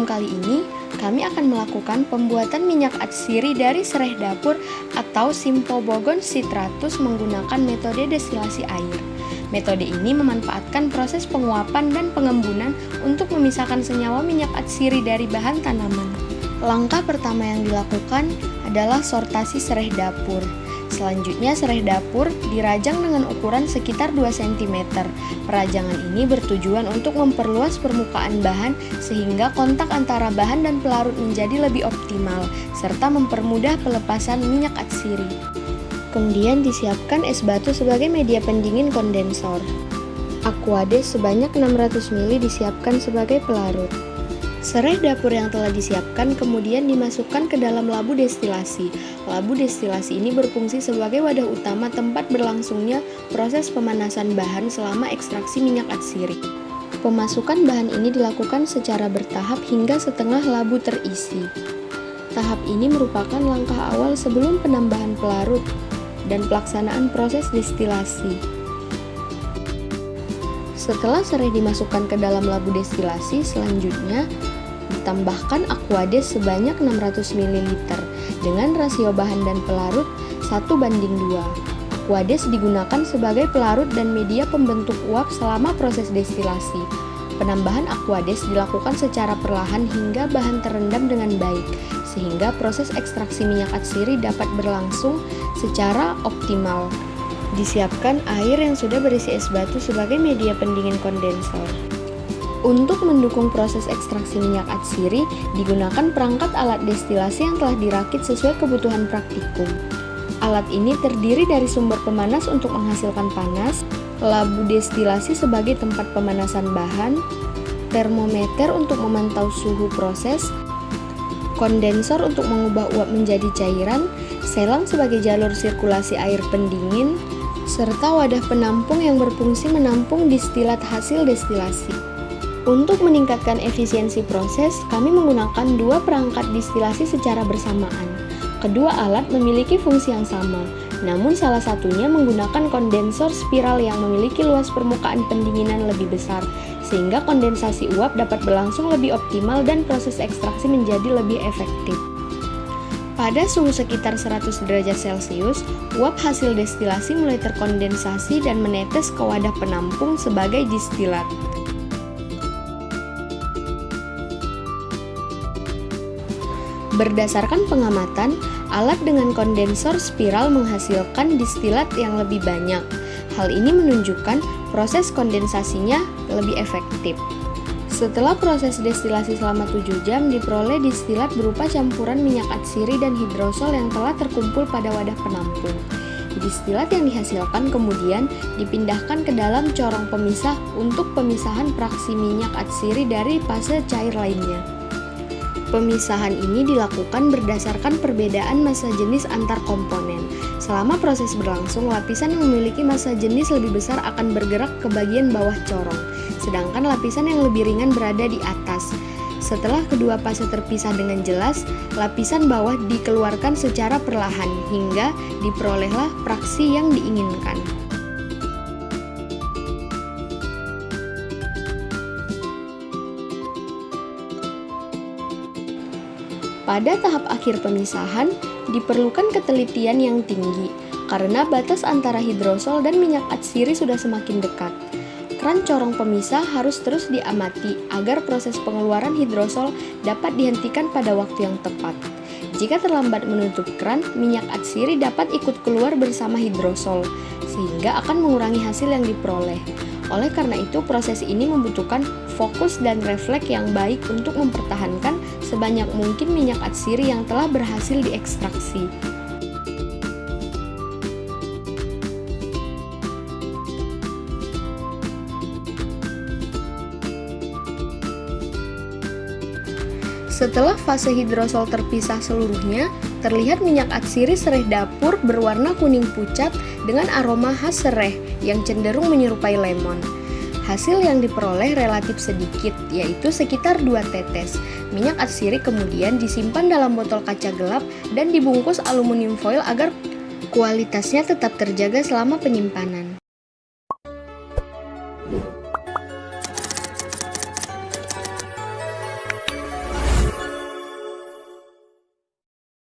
kali ini, kami akan melakukan pembuatan minyak atsiri dari serai dapur atau Symphobogon citratus menggunakan metode destilasi air. Metode ini memanfaatkan proses penguapan dan pengembunan untuk memisahkan senyawa minyak atsiri dari bahan tanaman. Langkah pertama yang dilakukan adalah sortasi serai dapur. Selanjutnya serai dapur dirajang dengan ukuran sekitar 2 cm. Perajangan ini bertujuan untuk memperluas permukaan bahan sehingga kontak antara bahan dan pelarut menjadi lebih optimal, serta mempermudah pelepasan minyak atsiri. Kemudian disiapkan es batu sebagai media pendingin kondensor. Aquades sebanyak 600 ml disiapkan sebagai pelarut. Serai dapur yang telah disiapkan kemudian dimasukkan ke dalam labu destilasi. Labu destilasi ini berfungsi sebagai wadah utama tempat berlangsungnya proses pemanasan bahan selama ekstraksi minyak atsiri. Pemasukan bahan ini dilakukan secara bertahap hingga setengah labu terisi. Tahap ini merupakan langkah awal sebelum penambahan pelarut dan pelaksanaan proses destilasi. Setelah serai dimasukkan ke dalam labu destilasi, selanjutnya ditambahkan Aquades sebanyak 600 ml dengan rasio bahan dan pelarut 1:2. Aquades digunakan sebagai pelarut dan media pembentuk uap selama proses destilasi. Penambahan Aquades dilakukan secara perlahan hingga bahan terendam dengan baik, sehingga proses ekstraksi minyak atsiri dapat berlangsung secara optimal. Disiapkan air yang sudah berisi es batu sebagai media pendingin kondensor. Untuk mendukung proses ekstraksi minyak atsiri, digunakan perangkat alat destilasi yang telah dirakit sesuai kebutuhan praktikum. Alat ini terdiri dari sumber pemanas untuk menghasilkan panas, labu destilasi sebagai tempat pemanasan bahan, termometer untuk memantau suhu proses, kondensor untuk mengubah uap menjadi cairan, selang sebagai jalur sirkulasi air pendingin, serta wadah penampung yang berfungsi menampung distilat hasil destilasi. Untuk meningkatkan efisiensi proses, kami menggunakan dua perangkat distilasi secara bersamaan. Kedua alat memiliki fungsi yang sama, namun salah satunya menggunakan kondensor spiral yang memiliki luas permukaan pendinginan lebih besar, sehingga kondensasi uap dapat berlangsung lebih optimal dan proses ekstraksi menjadi lebih efektif. Pada suhu sekitar 100 derajat Celcius, uap hasil destilasi mulai terkondensasi dan menetes ke wadah penampung sebagai distilat. Berdasarkan pengamatan, alat dengan kondensor spiral menghasilkan distilat yang lebih banyak. Hal ini menunjukkan proses kondensasinya lebih efektif. Setelah proses destilasi selama 7 jam, diperoleh distilat berupa campuran minyak atsiri dan hidrosol yang telah terkumpul pada wadah penampung. Distilat yang dihasilkan kemudian dipindahkan ke dalam corong pemisah untuk pemisahan fraksi minyak atsiri dari fase cair lainnya. Pemisahan ini dilakukan berdasarkan perbedaan massa jenis antar komponen. Selama proses berlangsung, lapisan yang memiliki massa jenis lebih besar akan bergerak ke bagian bawah corong, sedangkan lapisan yang lebih ringan berada di atas. Setelah kedua fase terpisah dengan jelas, lapisan bawah dikeluarkan secara perlahan hingga diperolehlah fraksi yang diinginkan. Pada tahap akhir pemisahan, diperlukan ketelitian yang tinggi karena batas antara hidrosol dan minyak atsiri sudah semakin dekat. Keran corong pemisah harus terus diamati agar proses pengeluaran hidrosol dapat dihentikan pada waktu yang tepat. Jika terlambat menutup keran, minyak atsiri dapat ikut keluar bersama hidrosol, sehingga akan mengurangi hasil yang diperoleh. Oleh karena itu, proses ini membutuhkan fokus dan refleks yang baik untuk mempertahankan sebanyak mungkin minyak atsiri yang telah berhasil diekstraksi. Setelah fase hidrosol terpisah seluruhnya, terlihat minyak atsiri serai dapur berwarna kuning pucat dengan aroma khas serai yang cenderung menyerupai lemon. Hasil yang diperoleh relatif sedikit, yaitu sekitar 2 tetes. Minyak atsiri kemudian disimpan dalam botol kaca gelap dan dibungkus aluminium foil agar kualitasnya tetap terjaga selama penyimpanan.